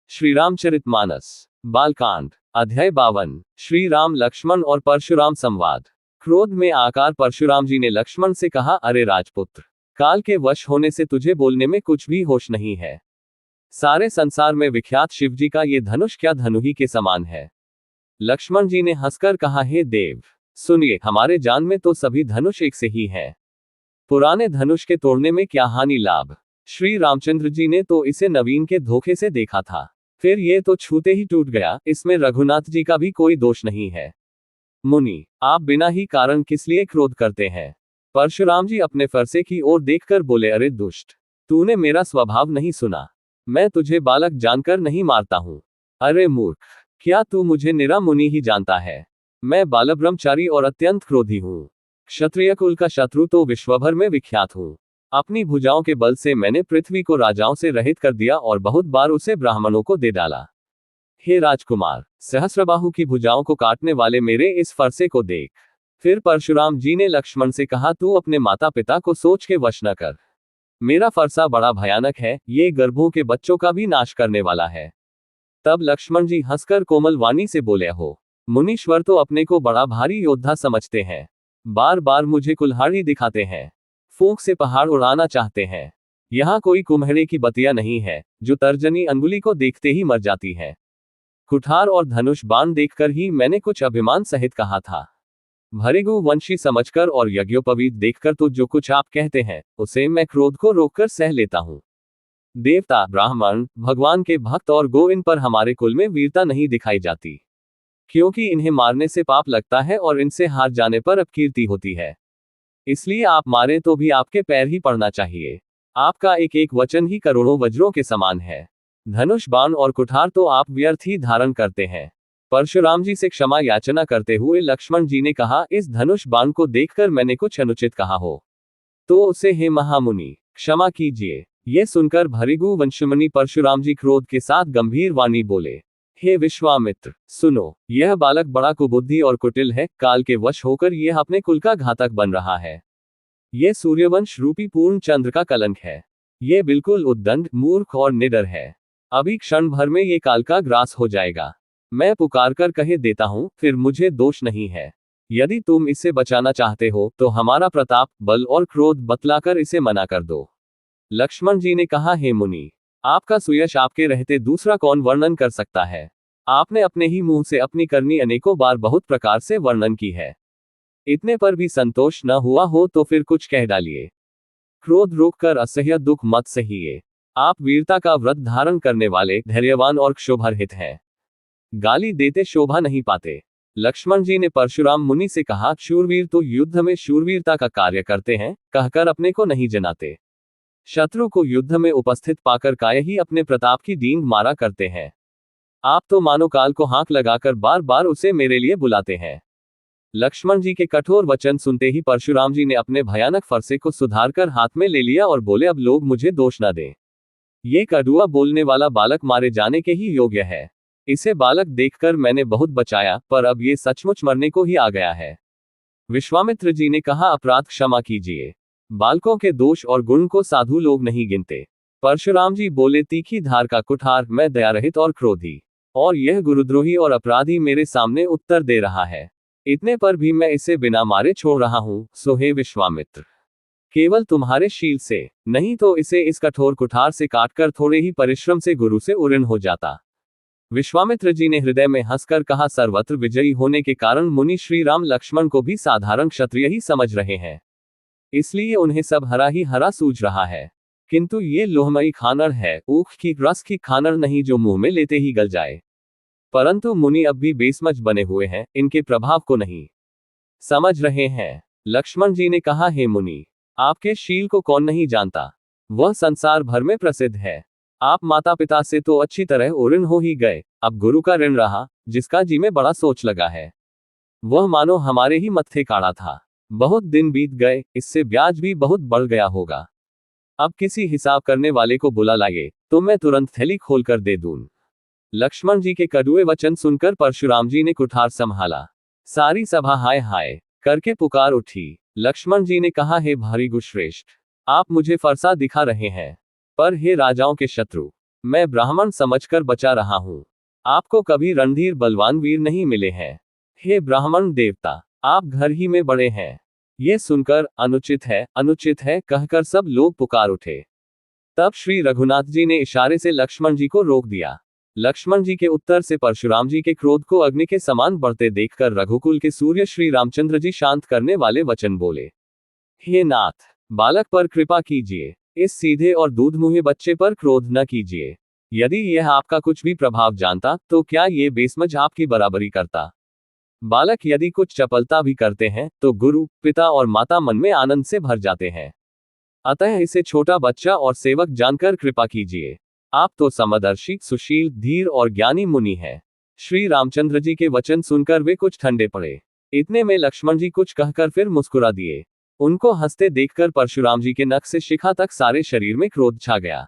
श्री रामचरितमानस बालकांड अध्याय 52 श्री राम लक्ष्मण और परशुराम संवाद। क्रोध में आकर परशुराम जी ने लक्ष्मण से कहा, अरे राजपुत्र, काल के वश होने से तुझे बोलने में कुछ भी होश नहीं है। सारे संसार में विख्यात शिवजी का ये धनुष क्या धनुही के समान है। लक्ष्मण जी ने हंसकर कहा, हे देव सुनिए, हमारे जान में तो सभी धनुष एक से ही हैं। पुराने धनुष के तोड़ने में क्या हानि लाभ। श्री रामचंद्र जी ने तो इसे नवीन के धोखे से देखा था, फिर ये तो छूते ही टूट गया, इसमें रघुनाथ जी का भी कोई दोष नहीं है। मुनि, आप बिना ही कारण किस लिए क्रोध करते हैं। परशुराम जी अपने फरसे की ओर देखकर बोले, अरे दुष्ट, तूने मेरा स्वभाव नहीं सुना। मैं तुझे बालक जानकर नहीं मारता हूं। अरे मूर्ख, क्या तू मुझे निरा मुनि ही जानता है। मैं बालब्रह्मचारी और अत्यंत क्रोधी हूं। क्षत्रिय कुल का शत्रु तो विश्वभर में विख्यात हूं। अपनी भुजाओं के बल से मैंने पृथ्वी को राजाओं से रहित कर दिया और बहुत बार उसे ब्राह्मणों को दे डाला। हे राजकुमार, सहस्रबाहु की भुजाओं को काटने वाले मेरे इस फरसे को देख। फिर परशुराम जी ने लक्ष्मण से कहा, तू अपने माता पिता को सोच के वश न कर। मेरा फरसा बड़ा भयानक है, ये गर्भों के बच्चों का भी नाश करने वाला है। तब लक्ष्मण जी हंसकर कोमल वाणी से बोले, हो मुनीश्वर तो अपने को बड़ा भारी योद्धा समझते हैं, बार बार मुझे कुल्हाड़ी दिखाते हैं, फूंक से पहाड़ उड़ाना चाहते हैं। यहाँ कोई कुम्हड़े की बतिया नहीं है जो तर्जनी अंगुली को देखते ही मर जाती है। कुठार और धनुष बाण देखकर ही मैंने कुछ अभिमान सहित कहा था। भृगु वंशी समझकर और यज्ञोपवीत देखकर तो जो कुछ आप कहते हैं उसे मैं क्रोध को रोककर सह लेता हूँ। देवता, ब्राह्मण, भगवान के भक्त और गो, इन पर हमारे कुल में वीरता नहीं दिखाई जाती, क्योंकि इन्हें मारने से पाप लगता है और इनसे हार जाने पर अपकीर्ति होती है। इसलिए आप मारे तो भी आपके पैर ही पड़ना चाहिए। आपका एक एक वचन ही करोड़ों वज्रों के समान है। धनुष बाण और कुठार तो आप व्यर्थ ही धारण करते हैं। परशुराम जी से क्षमा याचना करते हुए लक्ष्मण जी ने कहा, इस धनुष बाण को देखकर मैंने कुछ अनुचित कहा हो तो उसे हे महामुनि क्षमा कीजिए। ये सुनकर भृगु वंशमुनि परशुराम जी क्रोध के साथ गंभीर वाणी बोले, हे विश्वामित्र, सुनो, यह बालक बड़ा कुबुद्धि और कुटिल है। काल के वश होकर यह अपने कुल का घातक बन रहा है। यह सूर्यवंश रूपी पूर्ण चंद्र का कलंक है। यह बिल्कुल उद्दंड, मूर्ख और निडर है। अभी क्षण भर में ये काल का ग्रास हो जाएगा। मैं पुकार कर कह देता हूं, फिर मुझे दोष नहीं है। यदि तुम इसे बचाना चाहते हो तो हमारा प्रताप, बल और क्रोध बतलाकर इसे मना कर दो। लक्ष्मण जी ने कहा, हे मुनि, आपका सुयश आपके रहते दूसरा कौन वर्णन कर सकता है। आपने अपने ही मुंह से अपनी करनी अनेकों बार बहुत प्रकार से वर्णन की है। इतने पर भी संतोष न हुआ हो तो फिर कुछ कह डालिए। क्रोध रोककर असह्य दुख मत सहिए। आप वीरता का व्रत धारण करने वाले, धैर्यवान और क्षोभरहित हैं। गाली देते शोभा नहीं पाते। लक्ष्मण जी ने परशुराम मुनि से कहा, शूरवीर तो युद्ध में शूरवीरता का कार्य करते हैं, कहकर अपने को नहीं जनाते। शत्रु को युद्ध में उपस्थित पाकर काय ही अपने प्रताप की डींग मारा करते हैं। आप तो मानो काल को हाथ लगाकर बार बार उसे मेरे लिए बुलाते हैं। लक्ष्मण जी के कठोर वचन सुनते ही परशुराम जी ने अपने भयानक फरसे को सुधारकर हाथ में ले लिया और बोले, अब लोग मुझे दोष न दें। ये कड़ुआ बोलने वाला बालक मारे जाने के ही योग्य है। इसे बालक देखकर मैंने बहुत बचाया, पर अब ये सचमुच मरने को ही आ गया है। विश्वामित्र जी ने कहा, अपराध क्षमा कीजिए। बालकों के दोष और गुण को साधु लोग नहीं गिनते। परशुराम जी बोले, तीखी धार का कुठार, मैं दयारहित और क्रोधी, और यह गुरुद्रोही और अपराधी मेरे सामने उत्तर दे रहा है। इतने पर भी मैं इसे बिना मारे छोड़ रहा हूं। सो हे विश्वामित्र, केवल तुम्हारे शील से, नहीं तो इसे इस कठोर कुठार से काटकर थोड़े ही परिश्रम से गुरु से उऋण हो जाता। विश्वामित्र जी ने हृदय में हंसकर कहा, सर्वत्र विजयी होने के कारण मुनि श्री राम लक्ष्मण को भी साधारण क्षत्रिय ही समझ रहे हैं, इसलिए उन्हें सब हरा ही हरा सूझ रहा है। किंतु ये लोहमयी खानड़ है, ऊख की रस की खानड़ नहीं जो मुंह में लेते ही गल जाए। परंतु मुनि अब भी बेसमझ बने हुए हैं, इनके प्रभाव को नहीं समझ रहे हैं। लक्ष्मण जी ने कहा, हे मुनि, आपके शील को कौन नहीं जानता, वह संसार भर में प्रसिद्ध है। आप माता पिता से तो अच्छी तरह उऋण हो ही गए, अब गुरु का ऋण रहा, जिसका जी में बड़ा सोच लगा है। वह मानो हमारे ही मत्थे काढ़ा था। बहुत दिन बीत गए, इससे ब्याज भी बहुत बढ़ गया होगा। अब किसी हिसाब करने वाले को बुला लाइए तो मैं तुरंत थैली खोलकर दे दूं। लक्ष्मण जी के कड़ुए वचन सुनकर परशुराम जी ने कुठार संभाला। सारी सभा हाय हाय करके पुकार उठी। लक्ष्मण जी ने कहा, हे भृगु श्रेष्ठ, आप मुझे फरसा दिखा रहे हैं, पर हे राजाओं के शत्रु, मैं ब्राह्मण समझकर बचा रहा हूं। आपको कभी रणधीर बलवान वीर नहीं मिले हैं। हे ब्राह्मण देवता, आप घर ही में बड़े हैं। ये सुनकर अनुचित है कहकर सब लोग पुकार उठे। तब श्री रघुनाथ जी ने इशारे से लक्ष्मण जी को रोक दिया। लक्ष्मण जी के उत्तर से परशुराम जी के क्रोध को अग्नि के समान बढ़ते देखकर रघुकुल के सूर्य श्री रामचंद्र जी शांत करने वाले वचन बोले। हे नाथ, बालक पर कृपा कीजिए। इस सीधे और दूधमुहे बच्चे पर क्रोध न कीजिए। यदि यह आपका कुछ भी प्रभाव जानता तो क्या ये बेसमझ आपकी बराबरी करता। बालक यदि कुछ चपलता भी करते हैं तो गुरु, पिता और माता मन में आनंद से भर जाते हैं। अतः इसे छोटा बच्चा और सेवक जानकर कृपा कीजिए। आप तो समदर्शी, सुशील, धीर और ज्ञानी मुनि हैं। श्री रामचंद्र जी के वचन सुनकर वे कुछ ठंडे पड़े। इतने में लक्ष्मण जी कुछ कहकर फिर मुस्कुरा दिए। उनको हंसते देखकर परशुराम जी के नख से शिखा तक सारे शरीर में क्रोध छा गया।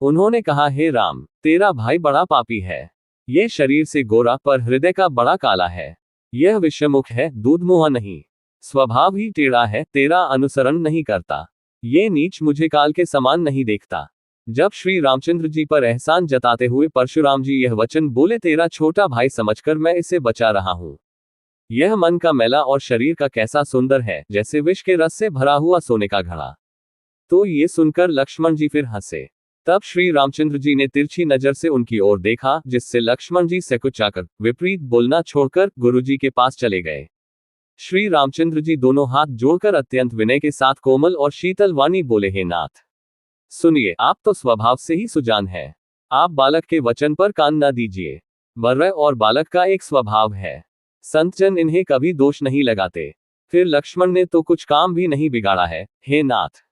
उन्होंने कहा, हे राम, तेरा भाई बड़ा पापी है। ये शरीर से गोरा पर हृदय का बड़ा काला है। यह विषमुख है, दूधमुहा नहीं। स्वभाव ही टेढ़ा है, तेरा अनुसरण नहीं करता। ये नीच मुझे काल के समान नहीं देखता। जब श्री रामचंद्र जी पर एहसान जताते हुए परशुराम जी यह वचन बोले, तेरा छोटा भाई समझकर मैं इसे बचा रहा हूं। यह मन का मैला और शरीर का कैसा सुंदर है, जैसे विष के रस से भरा हुआ सोने का घड़ा। तो ये सुनकर लक्ष्मण जी फिर हंसे। तब श्री रामचंद्र जी ने तिरछी नजर से उनकी ओर देखा, जिससे लक्ष्मण जी सकुचाकर विपरीत बोलना छोड़कर गुरु जी के पास चले गए। श्री रामचंद्र जी दोनों हाथ जोड़कर अत्यंत विनय के साथ कोमल और शीतल वाणी बोले, हे नाथ, सुनिए, आप तो स्वभाव से ही सुजान हैं। आप बालक के वचन पर कान न दीजिए। बर्र और बालक का एक स्वभाव है। संतजन इन्हें कभी दोष नहीं लगाते। फिर लक्ष्मण ने तो कुछ काम भी नहीं बिगाड़ा है। हे नाथ,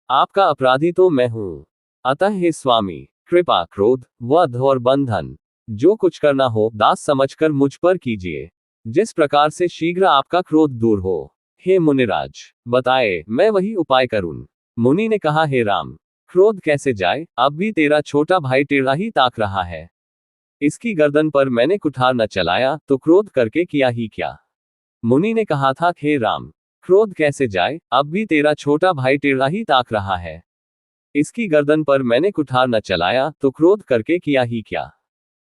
आपका अपराधी तो मैं हूं। अतः हे स्वामी, कृपा, क्रोध, वध और बंधन जो कुछ करना हो दास समझकर मुझ पर कीजिए, जिस प्रकार से शीघ्र आपका क्रोध दूर हो। हे मुनिराज, बताए, मैं वही उपाय करूं। मुनि ने कहा, हे राम, क्रोध कैसे जाए। अब भी तेरा छोटा भाई टेढ़ा ही ताक रहा है। इसकी गर्दन पर मैंने कुठार न चलाया तो क्रोध करके किया ही क्या। मुनि ने कहा था, हे राम, क्रोध कैसे जाए। अब भी तेरा छोटा भाई टेढ़ा ही ताक रहा है। इसकी गर्दन पर मैंने कुठार न चलाया तो क्रोध करके किया ही क्या।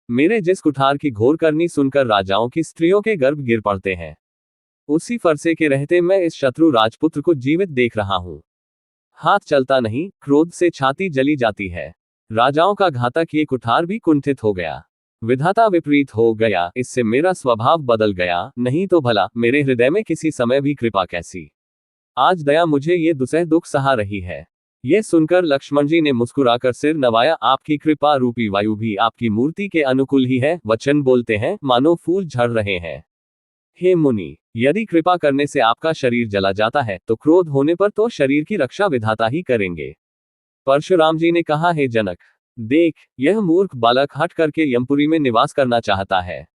मेरे जिस कुठार की घोर करनी सुनकर राजाओं की स्त्रियों के गर्भ गिर पड़ते हैं, उसी फरसे के रहते मैं इस शत्रु राजपुत्र को जीवित देख रहा हूं। हाथ चलता नहीं, क्रोध से छाती जली जाती है। राजाओं का घातक ये कुठार भी कुंठित हो गया। विधाता विपरीत हो गया, इससे मेरा स्वभाव बदल गया। नहीं तो भला मेरे हृदय में किसी समय भी कृपा कैसी। आज दया मुझे ये दुसह दुख सहा रही है। ये सुनकर लक्ष्मण जी ने मुस्कुराकर सिर नवाया। आपकी कृपा रूपी वायु भी आपकी मूर्ति के अनुकूल ही है। वचन बोलते हैं मानो फूल झड़ रहे हैं। हे मुनि, यदि कृपा करने से आपका शरीर जला जाता है तो क्रोध होने पर तो शरीर की रक्षा विधाता ही करेंगे। परशुराम जी ने कहा, हे जनक, देख, यह मूर्ख बालक हट करके यमपुरी में निवास करना चाहता है।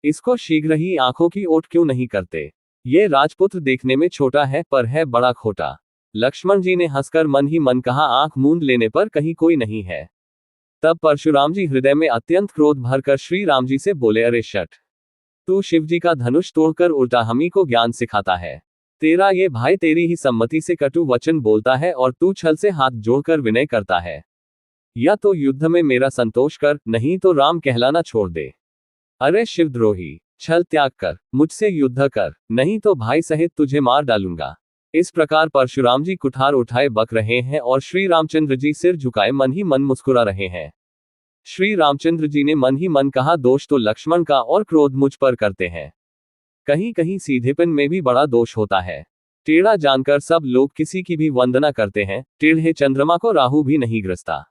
इसको शीघ्र ही आंखों की ओट क्यों नहीं करते। ये राजपुत्र देखने में छोटा है पर है बड़ा खोटा। लक्ष्मण जी ने हंसकर मन ही मन कहा, आंख मूंद लेने पर कहीं कोई नहीं है। तब परशुराम जी हृदय में अत्यंत क्रोध भरकर श्री राम जी से बोले, अरे शठ, तू शिवजी का धनुष तोड़कर उल्टा हमी को ज्ञान सिखाता है। तेरा ये भाई तेरी ही सम्मति से कटु वचन बोलता है और तू छल से हाथ जोड़कर विनय करता है। या तो युद्ध में मेरा संतोष कर, नहीं तो राम कहलाना छोड़ दे। अरे शिवद्रोही, छल त्याग कर, मुझसे युद्ध कर, नहीं तो भाई सहित तुझे मार डालूंगा। इस प्रकार परशुराम जी कुठार उठाए बक रहे हैं और श्री रामचंद्र जी सिर झुकाए मन ही मन मुस्कुरा रहे हैं। श्री रामचंद्र जी ने मन ही मन कहा, दोष तो लक्ष्मण का और क्रोध मुझ पर करते हैं। कहीं कहीं सीधेपन में भी बड़ा दोष होता है। टेढ़ा जानकर सब लोग किसी की भी वंदना करते हैं। टेढ़े चंद्रमा को राहु भी नहीं ग्रसता।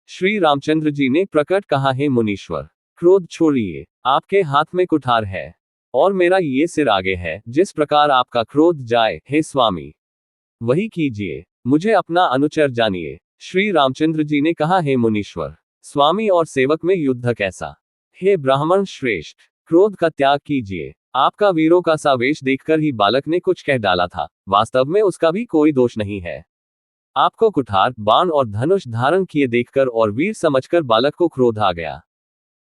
श्री रामचंद्र जी ने प्रकट कहा, हे मुनीश्वर, क्रोध छोड़िए। आपके हाथ में कुठार है और मेरा ये सिर आगे है। जिस प्रकार आपका क्रोध जाए, हे स्वामी, वही कीजिए। मुझे अपना अनुचर जानिए। श्री रामचंद्र जी ने कहा, हे मुनीश्वर, स्वामी और सेवक में युद्ध कैसा। हे ब्राह्मण श्रेष्ठ, क्रोध का त्याग कीजिए। आपका वीरों का सा वेश देखकर ही बालक ने कुछ कह डाला था। वास्तव में उसका भी कोई दोष नहीं है। आपको कुठार, बाण और धनुष धारण किए देखकर और वीर समझकर बालक को क्रोध आ गया।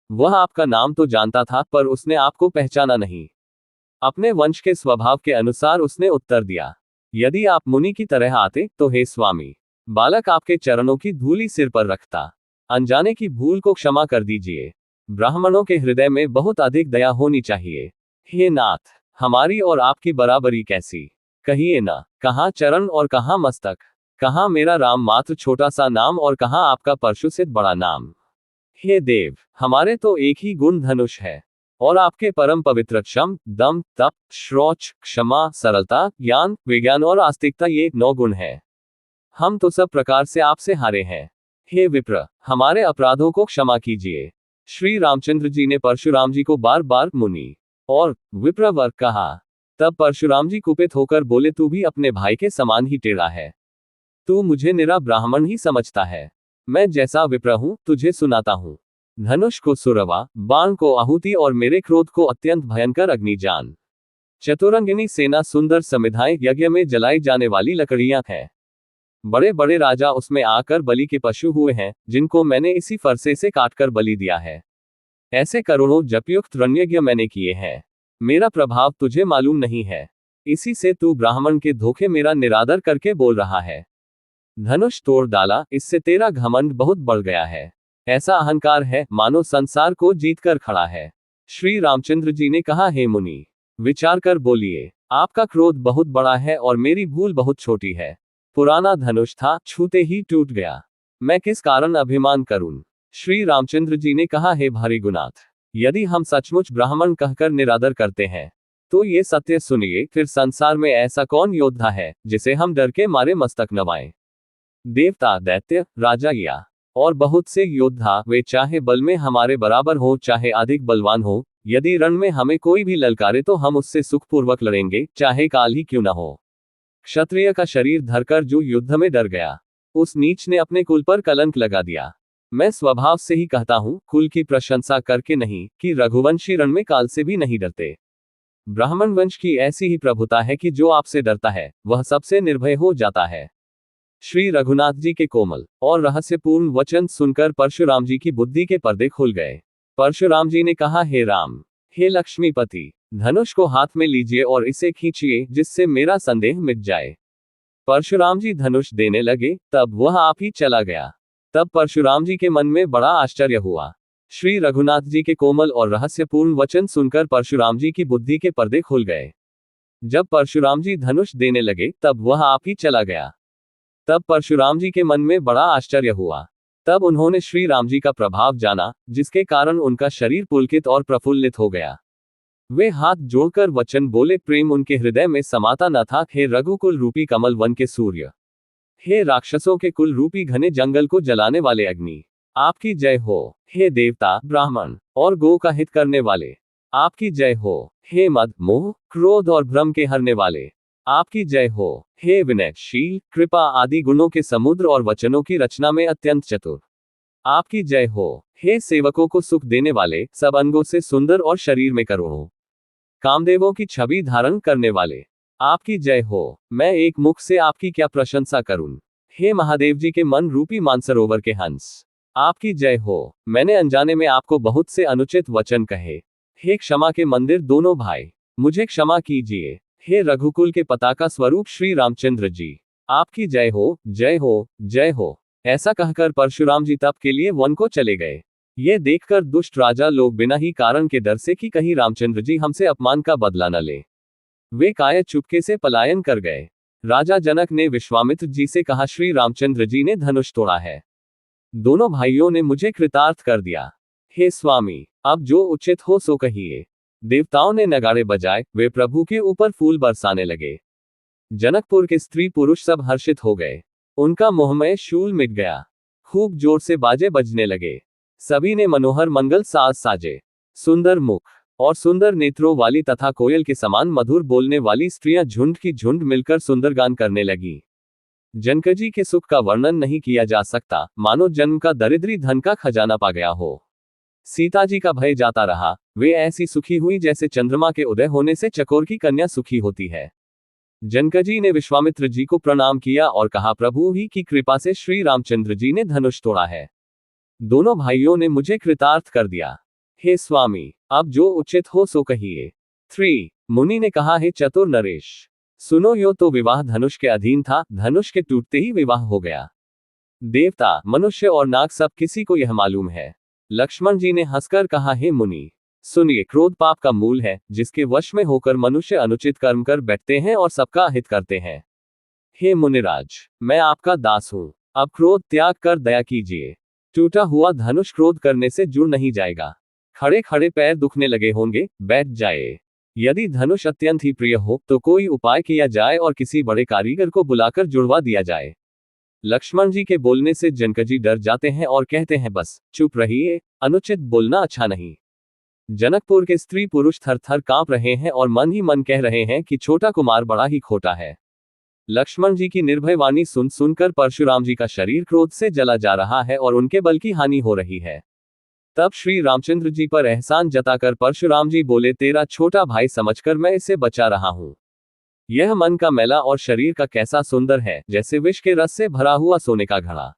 वह आपका नाम तो जानता था पर उसने आपको पहचाना नहीं। अपने वंश के स्वभाव के अनुसार उसने उत्तर दिया, यदि आप मुनि की तरह आते तो हे स्वामी, बालक आपके चरणों की धूली सिर पर रखता। अनजाने की भूल को क्षमा कर दीजिए। ब्राह्मणों के हृदय में बहुत अधिक दया होनी चाहिए। हे नाथ, हमारी और आपकी बराबरी कैसी? कहिए ना, कहाँ चरण और कहाँ मस्तक, कहाँ मेरा राम मात्र छोटा सा नाम और कहाँ आपका परशुसिद्ध बड़ा नाम। हे देव, हमारे तो एक ही गुण धनुष है, और आपके परम पवित्र क्षम, दम, तप, शौच, क्षमा, सरलता, ज्ञान, विज्ञान और आस्तिकता, ये 9 गुण है। हम तो सब प्रकार से आपसे हारे हैं। हे विप्र, हमारे अपराधों को क्षमा कीजिए। श्री रामचंद्र जी ने परशुराम जी को बार बार मुनि और विप्रवर कहा। तब परशुराम जी कुपित होकर बोले, तू भी अपने भाई के समान ही टेढ़ा है। तू मुझे निरा ब्राह्मण ही समझता है। मैं जैसा विप्र हूं तुझे सुनाता हूं। धनुष को सुरवा, बाण को आहुति और मेरे क्रोध को अत्यंत भयंकर अग्नि जान। चतुरंगिनी सेना सुंदर समिधाएं यज्ञ में जलाई जाने वाली लकड़ियां हैं। बड़े बड़े राजा उसमें आकर बलि के पशु हुए हैं, जिनको मैंने इसी फरसे से काटकर बलि दिया है। ऐसे करोड़ों जपयुक्त रणयज्ञ मैंने किए हैं। मेरा प्रभाव तुझे मालूम नहीं है। इसी से तू ब्राह्मण के धोखे मेरा निरादर करके बोल रहा है। धनुष तोड़ डाला, इससे तेरा घमंड बहुत बढ़ गया है। ऐसा अहंकार है मानो संसार को जीत कर खड़ा है। श्री रामचंद्र जी ने कहा, हे मुनि, विचार कर बोलिए। आपका क्रोध बहुत बड़ा है और मेरी भूल बहुत छोटी है। पुराना धनुष था, छूते ही टूट गया। मैं किस कारण अभिमान करूं? श्री रामचंद्र जी ने कहा, हे भारी गुनाथ, यदि हम सचमुच ब्राह्मण कहकर निरादर करते हैं तो ये सत्य सुनिए, फिर संसार में ऐसा कौन योद्धा है जिसे हम डर के मारे मस्तक नवाएं? देवता, दैत्य, राजा या और बहुत से योद्धा, वे चाहे बल में हमारे बराबर हो चाहे अधिक बलवान हो, यदि रण में हमें कोई भी ललकारे तो हम उससे सुखपूर्वक लड़ेंगे, चाहे काल ही क्यों न हो। क्षत्रिय का शरीर धरकर जो युद्ध में डर गया, उस नीच ने अपने कुल पर कलंक लगा दिया। मैं स्वभाव से ही कहता हूं, कुल की प्रशंसा करके नहीं, कि रघुवंशी रण में काल से भी नहीं डरते। ब्राह्मण वंश की ऐसी ही प्रभुता है कि जो आपसे डरता है वह सबसे निर्भय हो जाता है। श्री रघुनाथ जी के कोमल और रहस्यपूर्ण वचन सुनकर परशुराम जी की बुद्धि के पर्दे खुल गए। परशुराम जी ने कहा, हे राम, हे लक्ष्मीपति, धनुष को हाथ में लीजिए और इसे खींचिए, जिससे मेरा संदेह मिट जाए। परशुराम जी धनुष देने लगे, तब वह आप ही चला गया। तब परशुराम जी के मन में बड़ा आश्चर्य हुआ। श्री रघुनाथ जी के कोमल और रहस्यपूर्ण वचन सुनकर परशुराम जी की बुद्धि के पर्दे खुल गए। जब परशुराम जी धनुष देने लगे तब वह आप ही चला गया। तब परशुराम जी के मन में बड़ा आश्चर्य हुआ। तब उन्होंने श्री राम जी का प्रभाव जाना, जिसके कारण उनका शरीर पुलकित और प्रफुल्लित हो गया। वे हाथ जोड़कर वचन बोले, प्रेम उनके हृदय में समाता न था। हे रघुकुल रूपी कमल वन के सूर्य, हे राक्षसों के कुल रूपी घने जंगल को जलाने वाले अग्नि, आपकी जय हो। हे देवता, ब्राह्मण और गो का हित करने वाले, आपकी जय हो। हे मद, मोह, क्रोध और भ्रम के हरने वाले, आपकी जय हो। हे विनय, शील, कृपा आदि गुणों के समुद्र और वचनों की रचना में अत्यंत चतुर, आपकी जय हो। हे सेवकों को सुख देने वाले, सब अंगों से सुंदर और शरीर में करोड़ों कामदेवों की छवि धारण करने वाले, आपकी जय हो। मैं एक मुख से आपकी क्या प्रशंसा करूं। हे महादेव जी के मन रूपी मानसरोवर के हंस, आपकी जय हो। मैंने अनजाने में आपको बहुत से अनुचित वचन कहे। हे क्षमा के मंदिर दोनों भाई, मुझे क्षमा कीजिए। हे रघुकुल के पताका स्वरूप श्री रामचंद्र जी, आपकी जय हो, जय हो, जय हो। ऐसा कहकर परशुराम जी तप के लिए वन को चले गए। ये देखकर दुष्ट राजा लोग बिना ही कारण के डर से कि कहीं रामचंद्र जी हमसे अपमान का बदला न ले, वे कायर चुपके से पलायन कर गए। राजा जनक ने विश्वामित्र जी से कहा, श्री रामचंद्र जी ने धनुष तोड़ा है। दोनों भाइयों ने मुझे कृतार्थ कर दिया। हे स्वामी, अब जो उचित हो सो कहिए। देवताओं ने नगाड़े बजाए, वे प्रभु के ऊपर फूल बरसाने लगे। जनकपुर के स्त्री पुरुष सब हर्षित हो गए। उनका मोहमय शूल मिट गया। खूब जोर से बाजे बजने लगे। सभी ने मनोहर मंगल साज साजे। सुंदर मुख और सुंदर नेत्रों वाली तथा कोयल के समान मधुर बोलने वाली स्त्रियां झुंड की झुंड मिलकर सुंदर गान करने लगी। जनकजी के सुख का वर्णन नहीं किया जा सकता, मानो जन्म का दरिद्री धन का खजाना पा गया हो। सीता जी का भय जाता रहा। वे ऐसी सुखी हुई जैसे चंद्रमा के उदय होने से चकोर की कन्या सुखी होती है। जनकजी ने विश्वामित्र जी को प्रणाम किया और कहा, प्रभु ही की कृपा से श्री रामचंद्र जी ने धनुष तोड़ा है। दोनों भाइयों ने मुझे कृतार्थ कर दिया। हे स्वामी, अब जो उचित हो सो कहिए। 3 मुनि ने कहा, हे चतुर नरेश, सुनो, यो तो विवाह धनुष के अधीन था, धनुष के टूटते ही विवाह हो गया। देवता, मनुष्य और नाग सब किसी को यह मालूम है। लक्ष्मण जी ने हंसकर कहा, हे मुनि, सुनिए, क्रोध पाप का मूल है, जिसके वश में होकर मनुष्य अनुचित कर्म कर बैठते हैं और सबका अहित करते हैं। हे मुनिराज, मैं आपका दास हूं, अब क्रोध त्याग कर दया कीजिए। टूटा हुआ धनुष क्रोध करने से जुड़ नहीं जाएगा। खड़े खड़े पैर दुखने लगे होंगे, बैठ जाए। यदि धनुष अत्यंत ही प्रिय हो तो कोई उपाय किया जाए और किसी बड़े कारीगर को बुलाकर जुड़वा दिया जाए। लक्ष्मण जी के बोलने से जनकजी डर जाते हैं और कहते हैं, बस चुप रहिए, अनुचित बोलना अच्छा नहीं। जनकपुर के स्त्री पुरुष थर थर कांप रहे हैं और मन ही मन कह रहे हैं कि छोटा कुमार बड़ा ही खोटा है। लक्ष्मण जी की निर्भय वाणी सुन सुनकर परशुराम जी का शरीर क्रोध से जला जा रहा है और उनके बल की हानि हो रही है। तब श्री रामचंद्र जी पर एहसान जताकर परशुराम जी बोले, तेरा छोटा भाई समझकर मैं इसे बचा रहा हूं। यह मन का मैला और शरीर का कैसा सुंदर है, जैसे विष के रस से भरा हुआ सोने का घड़ा।